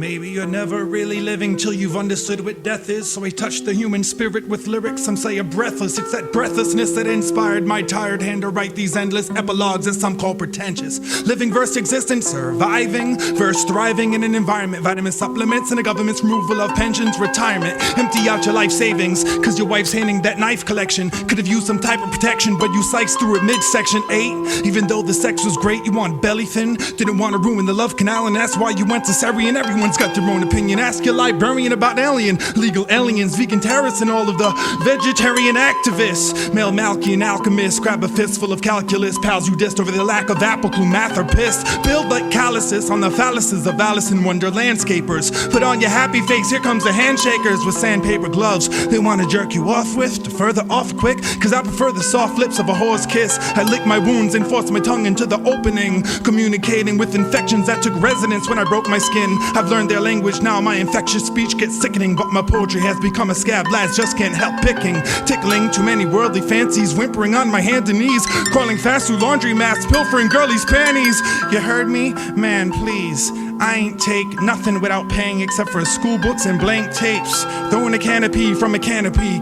Maybe you're never really living till you've understood what death is. So I touch the human spirit with lyrics. Some say are breathless. It's that breathlessness that inspired my tired hand to write these endless epilogues that some call pretentious. Living verse existence, surviving verse thriving in an environment. Vitamin supplements and the government's removal of pensions. Retirement, empty out your life savings. Cause your wife's handing that knife collection. Could have used some type of protection, but you sliced through it midsection 8. Even though the sex was great, you want belly thin. Didn't want to ruin the love canal, and that's why you went to Syrian. Everyone's got their own opinion. Ask your librarian about alien, legal aliens, vegan terrorists, and all of the vegetarian activists. Male Malkian alchemists, grab a fistful of calculus. Pals you dissed over the lack of apple clue, math or pissed. Build like calluses on the phalluses of Alice in Wonder landscapers. Put on your happy face, here comes the handshakers with sandpaper gloves. They want to jerk you off with, to further off quick. Cause I prefer the soft lips of a whore's kiss. I lick my wounds and force my tongue into the opening. Communicating with infections that took residence when I broke my skin. I've learned their language now, my infectious speech gets sickening. But my poetry has become a scab, lads just can't help picking. Tickling too many worldly fancies, whimpering on my hands and knees. Crawling fast through laundry mats, pilfering girlies' panties. You heard me? Man, please. I ain't take nothing without paying except for school books and blank tapes. Throwing a canopy from a canopy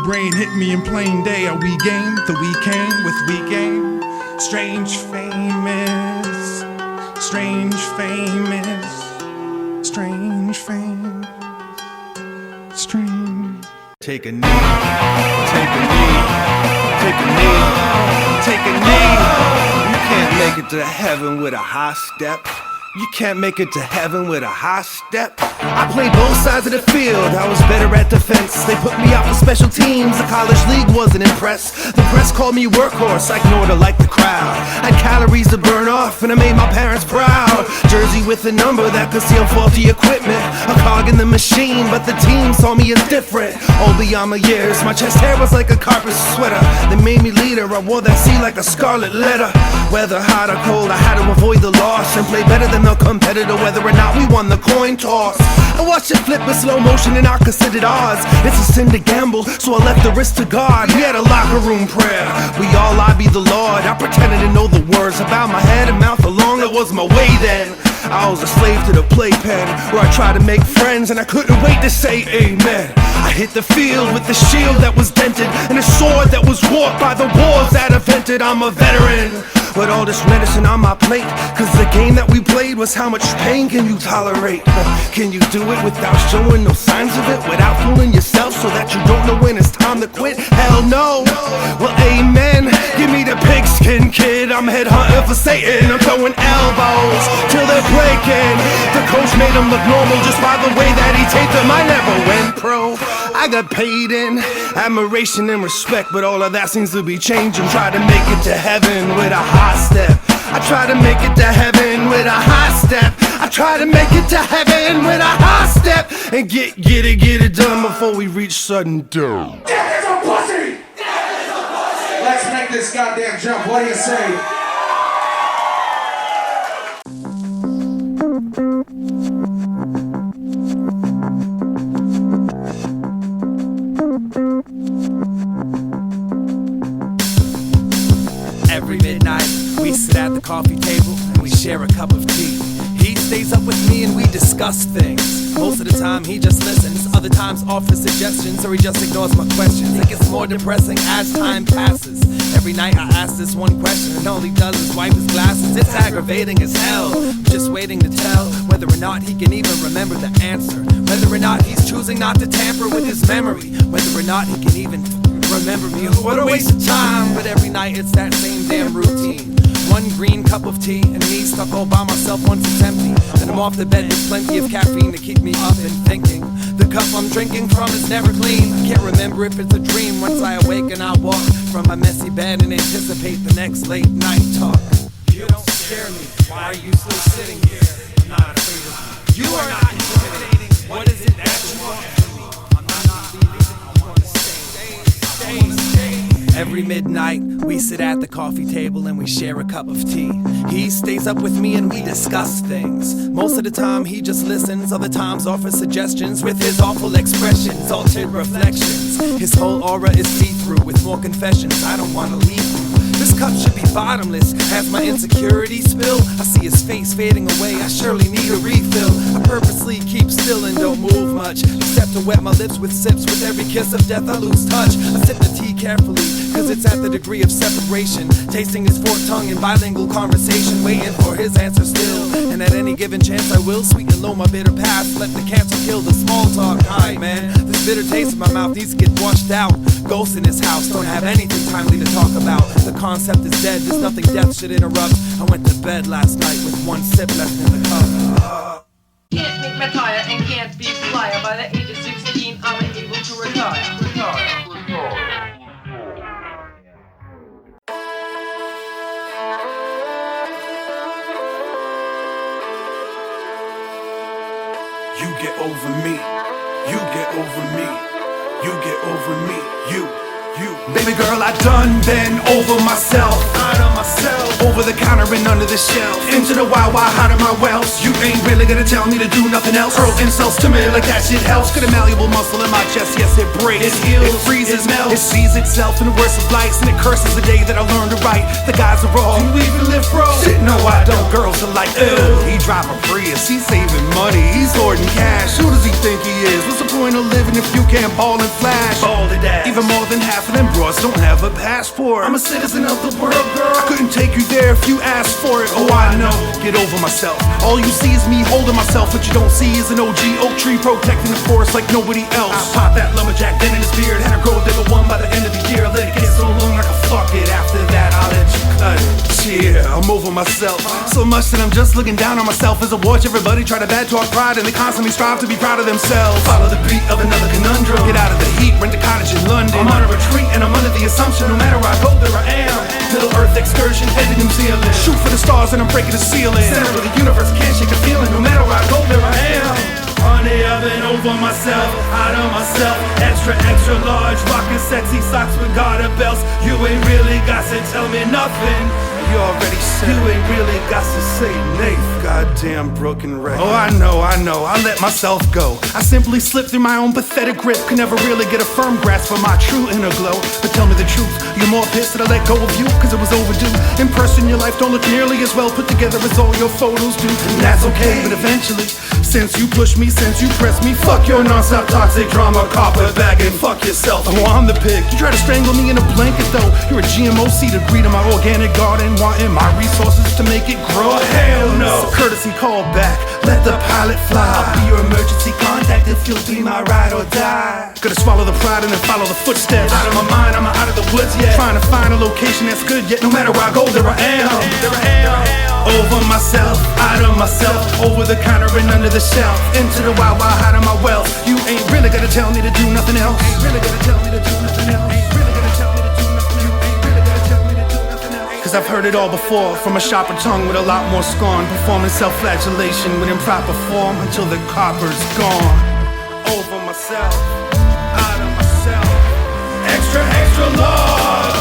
brain hit me in plain day. Are we game? The we came with we game. Strange famous, strange famous, strange fame, strange. Take a knee, take a knee, take a knee, take a knee. You can't make it to heaven with a high step. You can't make it to heaven with a high step. I played both sides of the field, I was better at defense. They put me out for special teams, the college league wasn't impressed. The press called me workhorse, I ignored her like the crowd. I had calories to burn off and I made my parents proud. Jersey with a number that concealed faulty equipment. A cog in the machine, but the team saw me as different. All beyond my years, my chest hair was like a carpet sweater. They made me leader, I wore that C like a scarlet letter. Whether hot or cold, I had to avoid the loss and play better than the competitor, whether or not we won the coin toss. I watched it flip in slow motion and I considered odds. It's a sin to gamble, so I left the risk to God. We had a locker room prayer, we all lobbied the Lord. I pretended to know the words, I bowed my head and mouth along. That was my way then. I was a slave to the playpen, where I tried to make friends and I couldn't wait to say amen. I hit the field with the shield that was dented and a sword that was warped by the wars that invented. I'm a veteran with all this medicine on my plate, cause the game that we played was how much pain can you tolerate? Can you do it without showing no signs of it? Without fooling yourself so that you don't know when it's time to quit? Hell no. Well, amen. Give me the pigskin, kid. I'm headhunting for Satan. I'm throwing elbows till they're breaking. The coach made him look normal just by the way that he taped him. I never went pro. I got paid in admiration and respect, but all of that seems to be changing. Try to make it to heaven with a high step. I try to make it to heaven with a high step. I try to make it to heaven with a high step and get it done before we reach sudden doom. Death is a pussy! Death is a pussy! Let's make this goddamn jump. What do you say? Every midnight, we sit at the coffee table and we share a cup of tea. He stays up with me and we discuss things. Most of the time he just listens, other times offers suggestions, or he just ignores my questions. It gets more depressing as time passes. Every night I ask this one question and all he does is wipe his glasses. It's aggravating as hell, I'm just waiting to tell whether or not he can even remember the answer. Whether or not he's choosing not to tamper with his memory. Whether or not he can even remember me. What a waste of time, but every night it's that same damn routine. One green cup of tea and me stuck all by myself once it's empty. Then I'm off the bed with plenty of caffeine to keep me up and thinking. The cup I'm drinking from is never clean. I can't remember if it's a dream. Once I awake and I walk from my messy bed and anticipate the next late night talk. You don't scare me, why are you still sitting here? I'm not afraid of you. You are not intimidating. What is it that you want from me? I'm not leaving, I want to stay. Every midnight, we sit at the coffee table and we share a cup of tea. He stays up with me and we discuss things. Most of the time he just listens, other times offers suggestions with his awful expressions, altered reflections. His whole aura is see-through with more confessions. I don't wanna leave you. This cup should be bottomless. As my insecurities spill, I see his face fading away. I surely need a refill. I purposely keep still and don't move much, except to wet my lips with sips. With every kiss of death, I lose touch. I sip the tea carefully, cause it's at the degree of separation. Tasting his forked tongue in bilingual conversation, waiting for his answer still. And at any given chance, I will sweeten low my bitter past. Let the cancer kill the small talk. Alright, man, this bitter taste in my mouth needs to get washed out. Ghosts in this house don't have anything timely to talk about. The concept is dead, there's nothing death should interrupt. I went to bed last night with one sip left in the cup. Can't make my tire and can't be flyer. By the age of 16, I'm able to retire. You get over me, you get over me, you get over me, you. Baby girl, I done been over myself, out of myself, over the counter and under the shelf, into the wild, hide of my wells. You ain't really gonna tell me to do nothing else. Hurl insults to me like that shit helps. Got a malleable muscle in my chest, yes it breaks, it heals, it freezes, it melts, it sees itself in the worst of lights, and it curses the day that I learned to write. The guys are wrong. Do you even live, bro? Shit, no I don't. Girls are like, ew. He driving Prius, he's saving money, he's hoarding cash. Who does he think he is? What's the point of living if you can't ball and flash? Ball to dash. Even more than half of them bros don't have a passport. I'm a citizen of the world, girl. I couldn't take you there if you asked for it. Oh, I know. Get over myself. All you see is me holding myself. What you don't see is an OG oak tree protecting the forest like nobody else. I pop that lumberjack then in his beard. Had a gold digger one by the end of the year. Let it get so long I can fuck it. After that I'll let you cut it. Yeah, I'm over myself. So much that I'm just looking down on myself as I watch everybody try to bad talk pride, and they constantly strive to be proud of themselves. Follow the beat of another conundrum. Get out of the heat, rent a cottage in London. I'm on a retreat and I'm under the assumption no matter where I go, there I am. Middle Earth excursion, head to New Zealand. Shoot for the stars and I'm breaking the ceiling. Center of the universe, can't shake a feeling. No matter where I go, there I am. Honey, I've been over myself, out of myself. Extra, extra large, rockin' sexy socks with garter belts. You ain't really got to tell me nothing. You already said you ain't really got to say Nath. Goddamn broken record. Oh, I know, I let myself go. I simply slip through my own pathetic grip. Could never really get a firm grasp of my true inner glow. But tell me the truth, you're more pissed that I let go of you, cause it was overdue. In person, your life don't look nearly as well put together as all your photos do. And that's okay, but eventually, since you push me, since you press me, fuck your non-stop toxic drama, carpetbag, and fuck yourself. Oh, I'm the pig. You try to strangle me in a blanket though. You're a GMO seed agreed to my organic garden, wanting my resources to make it grow. Oh, hell no. So courtesy call back, let the pilot fly. I'll be your emergency contact if you'll be my ride or die. Gotta swallow the pride and then follow the footsteps. Out of my mind, I'm out of the woods yet. Trying to find a location that's good yet. No matter where I go, there I am. There I am. Over myself, out of myself, over the counter and under the shelf, into the wild, hide of my wealth. You ain't really gonna tell me to do nothing else. Ain't really gonna tell me to do nothing else. Ain't really gonna tell me to do nothing else. Ain't really gonna tell me to do nothing else. Cause I've heard it all before, from a sharper tongue with a lot more scorn, performing self-flagellation with improper form until the copper's gone. Over myself, out of myself, extra, extra large.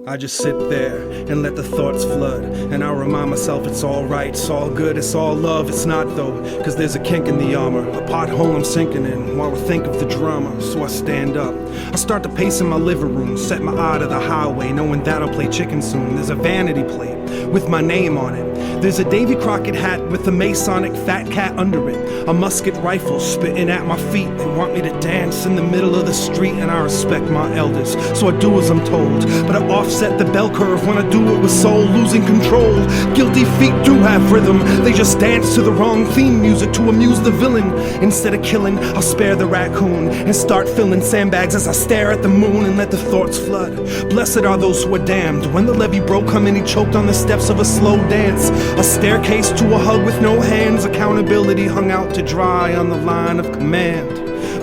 I just sit there and let the thoughts flood, and I remind myself it's alright, it's all good, it's all love. It's not though, cause there's a kink in the armor, a pothole I'm sinking in while I think of the drama. So I stand up, I start to pace in my living room, set my eye to the highway, knowing that I'll play chicken soon. There's a vanity plate with my name on it. There's a Davy Crockett hat with a Masonic fat cat under it, a musket rifle spitting at my feet. They want me to dance in the middle of the street, and I respect my elders, so I do as I'm told. But I offset the bell curve when I do it with soul, losing control. Guilty feet do have rhythm, they just dance to the wrong theme music to amuse the villain. Instead of killing, I'll spare the raccoon and start filling sandbags as I stare at the moon and let the thoughts flood. Blessed are those who are damned. When the levee broke him and he choked on the steps of a slow dance, a staircase to a hug with no hands, accountability hung out to dry on the line of command.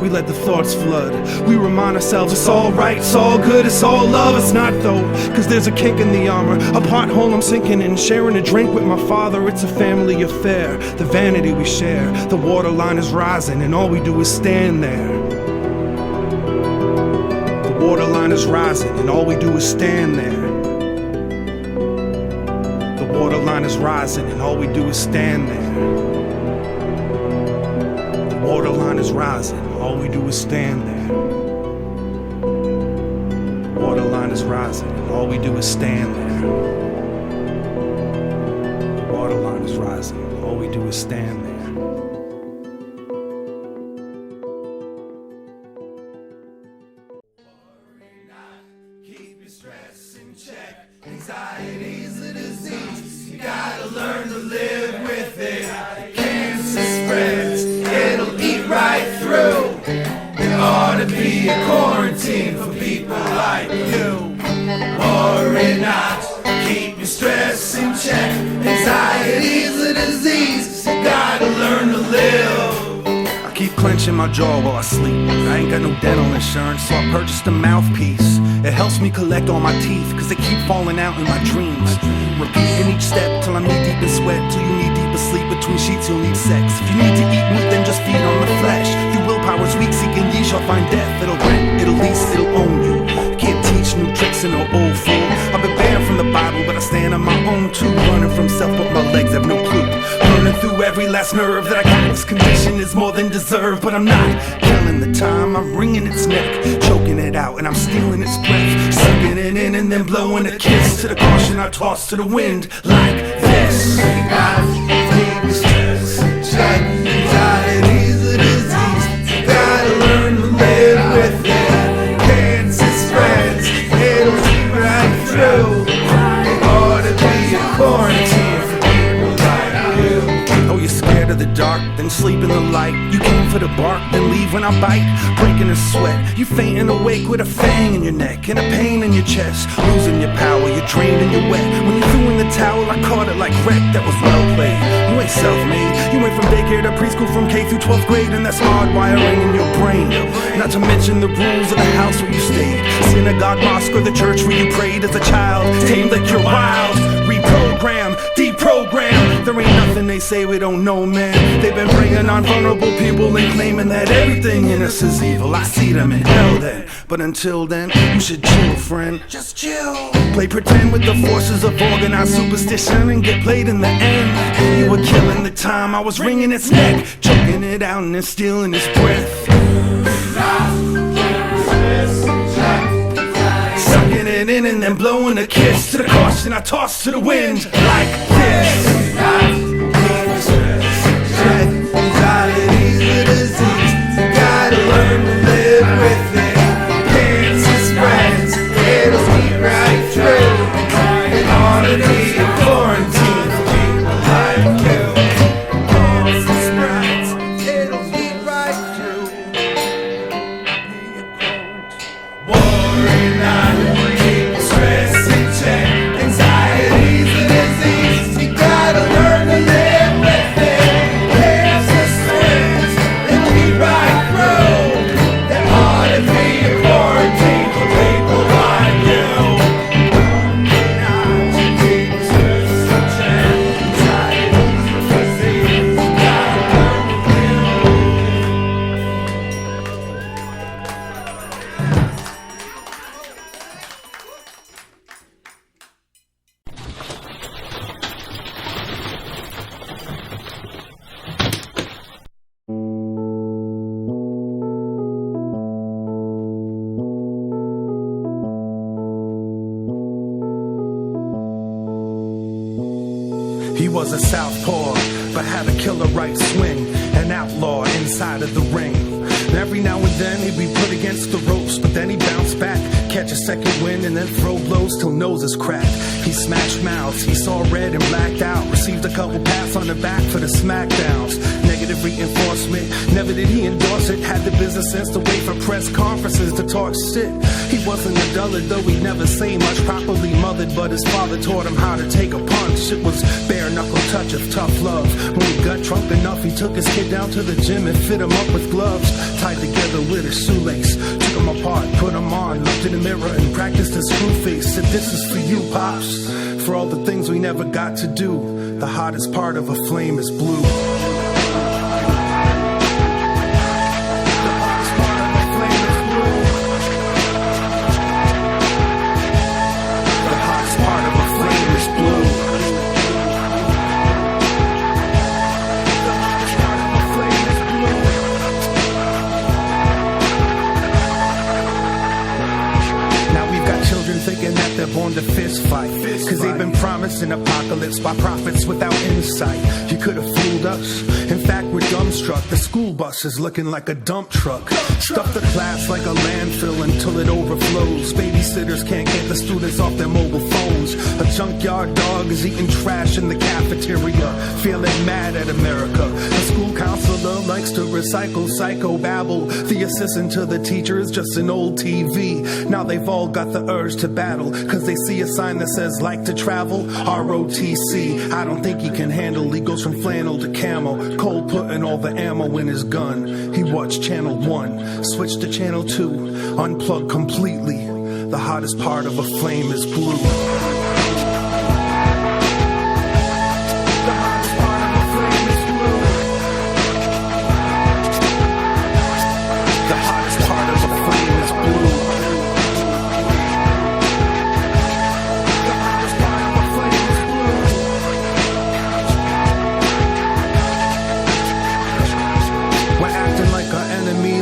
We let the thoughts flood. We remind ourselves it's all right, it's all good, it's all love. It's not though, cause there's a kink in the armor, a pothole I'm sinking in. Sharing a drink with my father, it's a family affair. The vanity we share, the waterline is rising, and all we do is stand there. The waterline is rising, and all we do is stand there. The waterline is rising, and all we do is stand there. The waterline is rising, all we do is stand there. The waterline is rising, and all we do is stand there. The waterline is rising, all we do is stand there. Keep your stress in check. Anxiety's a disease. You gotta learn to live with it. Cancer spreads, it'll eat right through. There ought to be a quarantine for people like you. Worry not, keep your stress in check. Anxiety's a disease. You gotta learn to live. I keep clenching my jaw while I sleep. I ain't got no dental insurance, so I purchased a mouthpiece. It helps me collect all my teeth, cause they keep falling out in my dreams. Repeating each step till I'm knee deep in sweat. Till you need deep asleep between sheets, you'll need sex. If you need to eat meat, then just feed on the flesh. If your willpower's weak, seeking ye shall find death. It'll rent, it'll lease, it'll own you. Can't teach new tricks in no old fool. I've been banned from the Bible, but I stand on my own too. Running from self, but my legs have no clue. Burning through every last nerve that I got. This condition is more than deserved, but I'm not killing the time. I'm wringing its neck, choking it out, and I'm stealing its breath. Sucking it in and then blowing a kiss to the caution I toss to the wind like this. Anxiety's a disease. You gotta learn to live with it. Cancer spreads, it'll see right through. There ought to be a quarantine for people like you. Oh, you're scared of the dark, then sleep in the light. You came for the bark, then leave when I bite. Breaking a sweat, you fainting awake with a fang in your neck and a pain in your chest. Losing your power, you're drained and you're wet. When you threw in the towel, I caught it like wreck. That was well played. You ain't self-made. You went from daycare to preschool, from K through 12th grade, and that's hard wiring in your brain. Not to mention the rules of the house where you stayed. Synagogue, mosque, or the church where you prayed as a child. Tamed like you're wild. Reprogram, deprogram. There ain't nothing they say we don't know, man. They've been bringing on vulnerable people and claiming that everything in us is evil. I see them in hell then, but until then, you should chill, friend. Just chill. Play pretend with the forces of organized superstition and get played in the end. You were killing the time, I was wringing its neck, choking it out and then stealing its breath. Sucking it in and then blowing a kiss to the caution I toss to the wind like this. Anxiety's a disease. You gotta learn to live with it. Cancer spreads, it'll eat right through. It ought to be a quarantine for people like you. Cancer spreads, it'll eat right through. Worry not, keep your stress in check. Anxiety's a disease. You gotta learn to live with it. Cancer spreads, it'll eat right through. There ought to be a quarantine for people like you. Worry not, keep your stress in check. Anxiety's a disease. You gotta learn to He was a southpaw, but had a killer right swing, an outlaw inside of the ring. Every now and then he'd be put against the ropes, but then he'd bounce back, catch a second wind, and then throw blows till noses cracked. He smashed mouths, he saw red and blacked out, received a couple pats on the back for the smackdowns. Negative reinforcement, never did he endorse it, had the business sense to wait for press conferences to talk shit. He wasn't a dullard, though he'd never say much, properly mothered, but his father taught him how to take a punch. It was bare bare knuckle touch of tough love. When we got drunk enough, he took his kid down to the gym and fit him up with gloves, tied together with a shoelace. Took him apart, put him on, looked in the mirror and practiced his screw face. Said, this is for you, Pops, for all the things we never got to do. The hottest part of a flame is blue. Thinking that they're born to fist fight, cause they've been promised an apocalypse by prophets without insight. You could have fooled us, in fact we're dumbstruck. The school bus is looking like a dump truck. Stuff the class like a landfill until it overflows. Babysitters can't get the students off their mobile phones. A junkyard dog is eating trash in the cafeteria, feeling mad at America. The school counselor likes to recycle psychobabble. The assistant to the teacher is just an old TV. Now they've all got the urge to battle, cause they see a sign that says like to travel, ROTC. I don't think he can handle, he goes from flannel to camo. Cole putting all the ammo in his gun. He watched channel 1, switched to channel 2, unplugged completely. The hottest part of a flame is blue.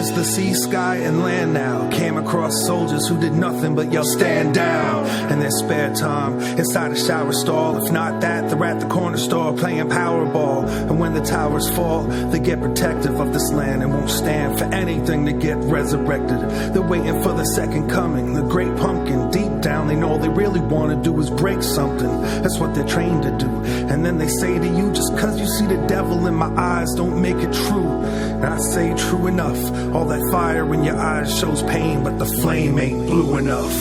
The sea, sky, and land now. Came across soldiers who did nothing but yell, stand down. In their spare time, inside a shower stall. If not that, they're at the corner store playing Powerball. And when the towers fall, they get protective of this land and won't stand for anything to get resurrected. They're waiting for the second coming, the great pumpkin. Deep down, they know all they really want to do is break something. That's what they're trained to do. And then they say to you, just cause you see the devil in my eyes, don't make it true. And I say, true enough. All that fire in your eyes shows pain, but the flame ain't blue enough.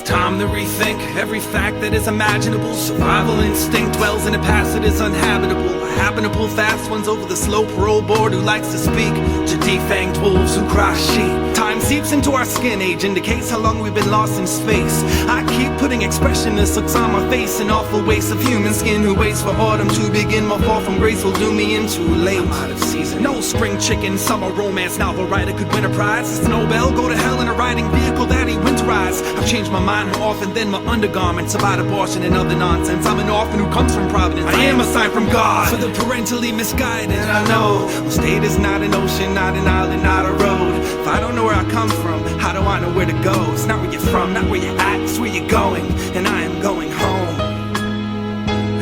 Time to rethink every fact that is imaginable. Survival instinct dwells in a past that is unhabitable. I happen to pull fast ones over the slow parole board who likes to speak to defanged wolves who cry sheep. Time seeps into our skin, age indicates how long we've been lost in space. I keep putting expressionless looks on my face, an awful waste of human skin who waits for autumn to begin. My fall from grace will do me in too late. I'm out of season. No spring chicken, summer romance novel writer could win a prize. It's Nobel, go to hell in a riding vehicle that he winterized. I've changed my mind more often than my undergarments about abortion and other nonsense. I'm an orphan who comes from Providence. I am a sign from God for the parentally misguided. I know the state is not an ocean, not an island, not a road. If I don't know where I come from, how do I know where to go? It's not where you're from, not where you're at, it's where you're going. And I am going home.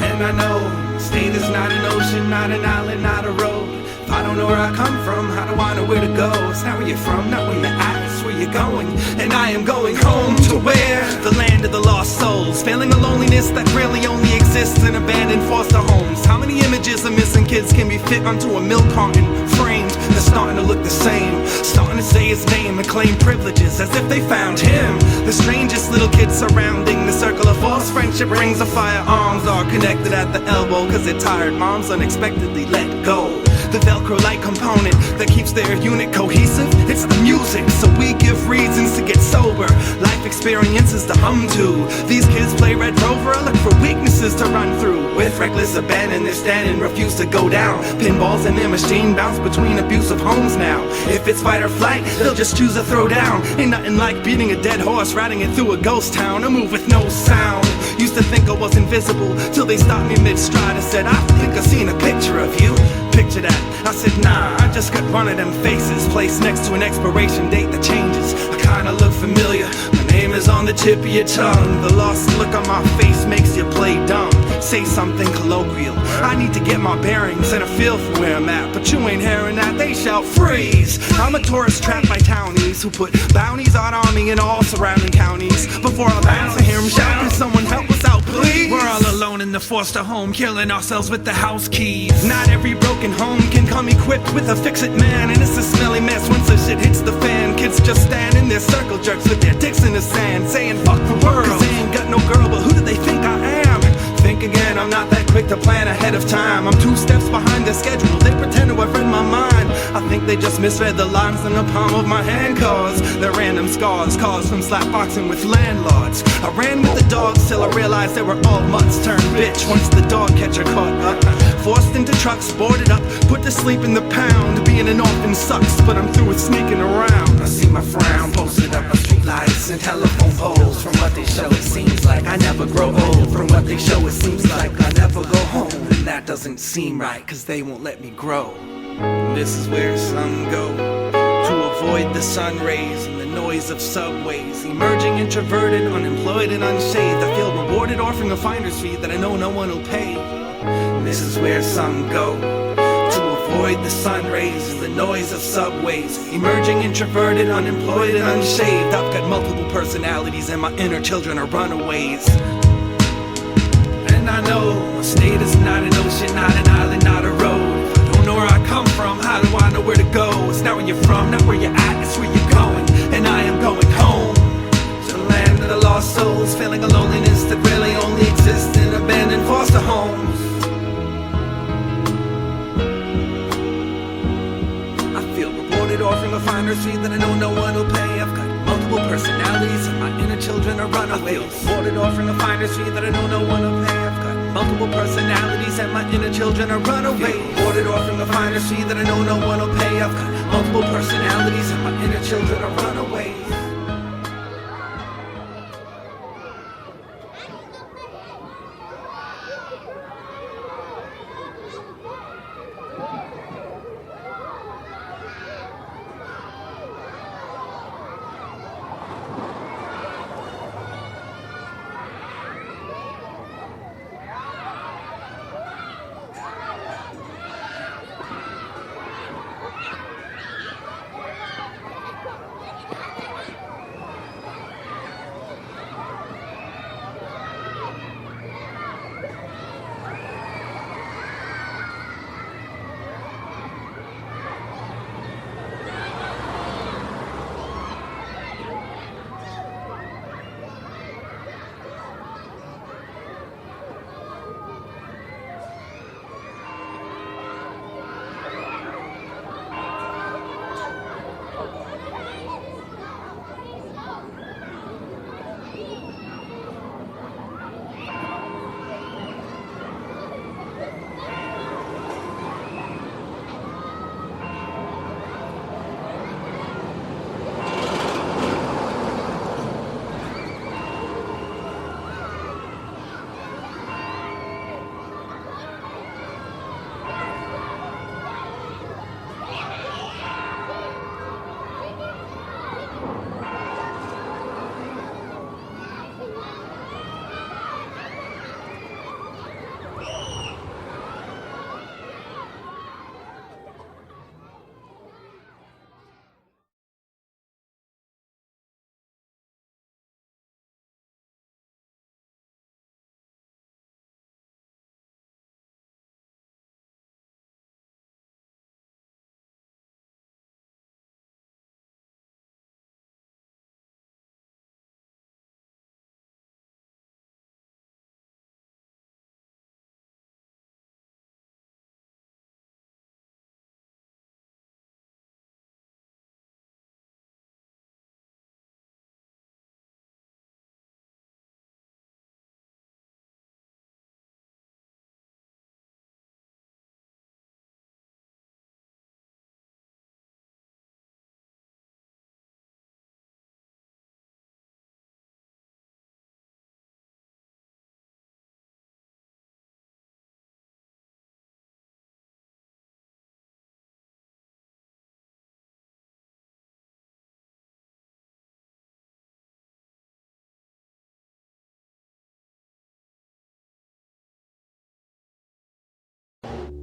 And I know the state is not an ocean, not an island, not a road. If I don't know where I come from, how do I know where to go? It's not where you're from, not where you're at, it's where you're going. And I am going home to where? The land of the lost souls, feeling a loneliness that really only exists in abandoned foster homes. How many images of missing kids can be fit onto a milk carton? Framed, they're starting to look the same. Starting to say his name and claim privileges as if they found him. The strangest little kids surrounding the circle of false friendship rings of firearms are connected at the elbow cause they're tired moms unexpectedly let go. The Velcro-like component that keeps their unit cohesive, it's the music, so we give reasons to get sober, life experiences to hum to. These kids play Red Rover, I look for weaknesses to run through. With reckless abandon, they're standing, refuse to go down. Pinballs in their machine bounce between abusive homes now. If it's fight or flight, they'll just choose a throw down. Ain't nothing like beating a dead horse, riding it through a ghost town. A move with no sound. Used to think I was invisible, till they stopped me mid-stride and said, I think I seen a picture of you. Picture that. I said, nah, I just got one of them faces placed next to an expiration date that changes. I kinda look familiar. My name is on the tip of your tongue. The lost look on my face makes you play dumb. Say something colloquial. I need to get my bearings and a feel for where I'm at. But you ain't hearing that, they shout freeze. I'm a tourist trapped by townies who put bounties out on me in all surrounding counties. Before I bounce, I hear them shout, can someone help us out, please? We're all alone in the foster home, killing ourselves with the house keys. Not every broken home can come equipped with a fix-it man. And it's a smelly mess once the shit hits the fan. Kids just stand in their circle jerks with their dicks in the sand, saying fuck the world, cause they ain't got no girl, but who do they think I am? Think again, I'm not that quick to plan ahead of time. I'm 2 steps behind their schedule, they pretend to have read my mind. I think they just misread the lines in the palm of my hand, cause they're random scars caused from slapboxing with landlords. I ran with the dogs till I realized they were all mutts turned bitch once the dog catcher caught up. Forced into trucks, boarded up, put to sleep in the pound. Being an orphan sucks, but I'm through with sneaking around. I see my frown posted up on street lights and telephone poles. From what they show, it seems like I never grow old. From what they show, it seems like I never go home. And that doesn't seem right, cause they won't let me grow. This is where some go to avoid the sun rays and the noise of subways. Emerging introverted, unemployed and unshaved. I feel rewarded offering a finder's fee that I know no one will pay. This is where some go to avoid the sun rays and the noise of subways. Emerging introverted, unemployed and unshaved. I've got multiple personalities and my inner children are runaways. And I know my state is not an ocean, not an island, not a road. If I don't know where I come from, how do I know where to go? It's not where you're from, not where you're at, it's where you're going. And I am going home to the land of the lost souls, feeling a loneliness that really only exists in abandoned foster homes. I feel rewarded offering a finder's fee that I know no one will pay. I've got multiple personalities and my inner children are runaways. I feel rewarded offering a finder's fee that I know no one will pay. I've got multiple personalities and my inner children are runaways. Rewarded offering a finder's fee that I know no one will pay. I've got multiple personalities and my inner children are runaways.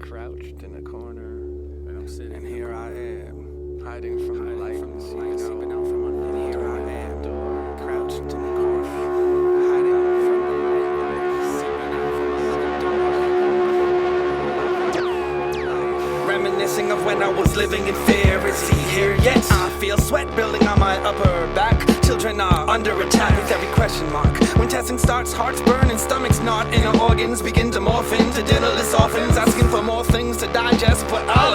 crouched in a corner, and here I am, hiding from the light, seeping out from under. And here I am, crouched in a corner, hiding from the light, seeping out from under. Reminiscing of when I was living in fear. Is he here yet? I feel sweat building on my upper back. Children are under attack with every question mark. When testing starts, hearts burn and stomachs knot. Inner organs begin to morph into dinnerless orphans, asking for more things to digest. But I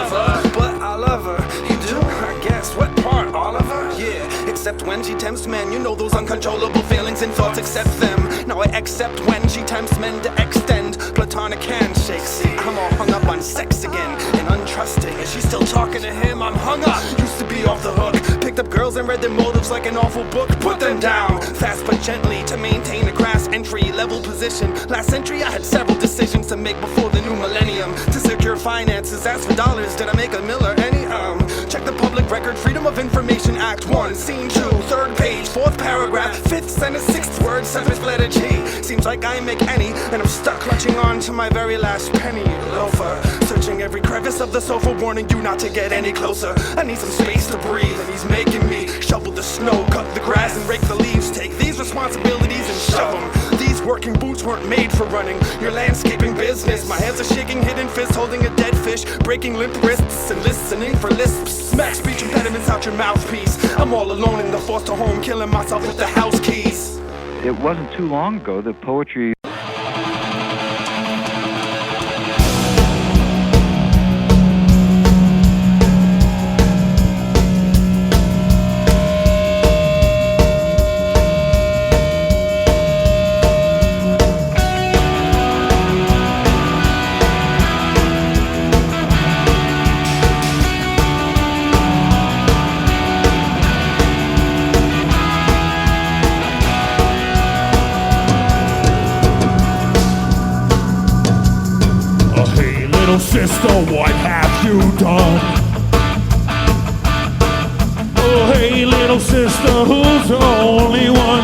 love her. You do? I guess. What part, Oliver? Yeah, except when she tempts men. You know those uncontrollable feelings and thoughts, accept them. Now I accept when she tempts men to extend platonic handshakes. See, I'm all hung up on sex again and untrusting. Is she still talking to him? I'm hung up. Used to be off the hook. Picked up girls and read their motives like an awful book. Put them down, fast but gently, to maintain a crass entry-level position. Last century I had several decisions to make before the new millennium. To secure finances, ask for dollars, did I make a mill or any? Check the Public Record Freedom of Information Act 1, Scene 2, 3rd page, 4th paragraph, 5th sentence, 6th word, 7th letter G. Seems like I ain't make any, and I'm stuck clutching on to my very last penny loafer. Searching every crevice of the sofa, warning you not to get any closer. I need some space to breathe, and he's making me shovel the snow, cut the grass, and rake the leaves. Take these responsibilities and shove them. These working boots weren't made for running your landscaping business. My hands are shaking, hidden fists holding a dead fish, breaking limp wrists and listening for lisps. Smack speech impediments out your mouthpiece. I'm all alone in the foster home, killing myself with the house keys. It wasn't too long ago that poetry Little sister, what have you done? Oh, hey, little sister, who's the only one?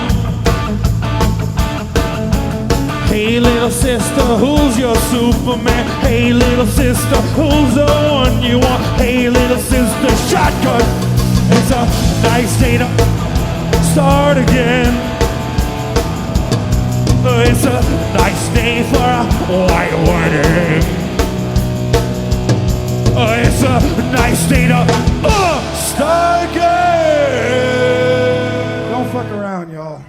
Hey, little sister, who's your Superman? Hey, little sister, who's the one you want? Hey, little sister, shotgun. It's a nice day to start again. It's a nice day for a white wedding. It's a nice day to start again. Don't fuck around, y'all.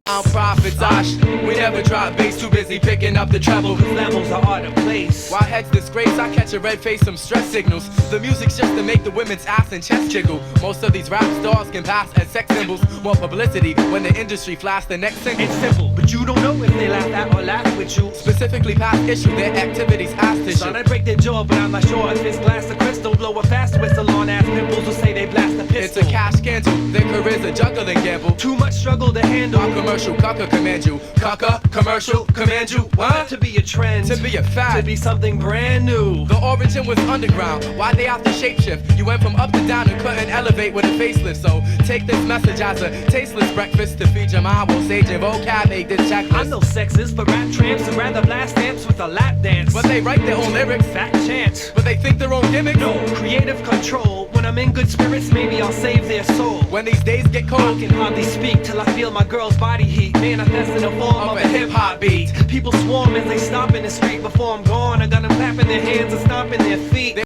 I'm Prophet Josh. We never drop bass, too busy picking up the treble. Cause levels are out of place. While heads disgrace, I catch a red face, some stress signals. The music's just to make the women's ass and chest jiggle. Most of these rap stars can pass as sex symbols. More publicity when the industry flash the next single. It's simple, but you don't know if they laugh at or laugh with you. Specifically past issue, their activities ass tissue. Son, I break their jaw, but I'm not sure if it's glass or crystal. Blow a fast whistle on ass pimples will say they blast a pistol. It's a cash scandal, their career's a juggling gamble. Too much struggle to handle. Our commercial cucker command you. Cucker, commercial, command you. What? To be a trend. To be a fad. To be something brand new. The origin was underground. Why they have to shapeshift? You went from up to down and couldn't elevate with a facelift. So take this message as a tasteless breakfast to feed your mind. While sage and vocab make this checklist. I'm no sexist, but rap tramps would rather blast amps with a lap dance. But they write their own lyrics. Fat chance. But they think their own gimmicks. No creative control. When I'm in good spirits, maybe I'll save their soul. When these days get cold, I can hardly speak till I feel my girl's body heat manifest in the form of a hip-hop beat. People swarm as they stop in the street. Before I'm gone, I got them clapping their hands and stomping their feet.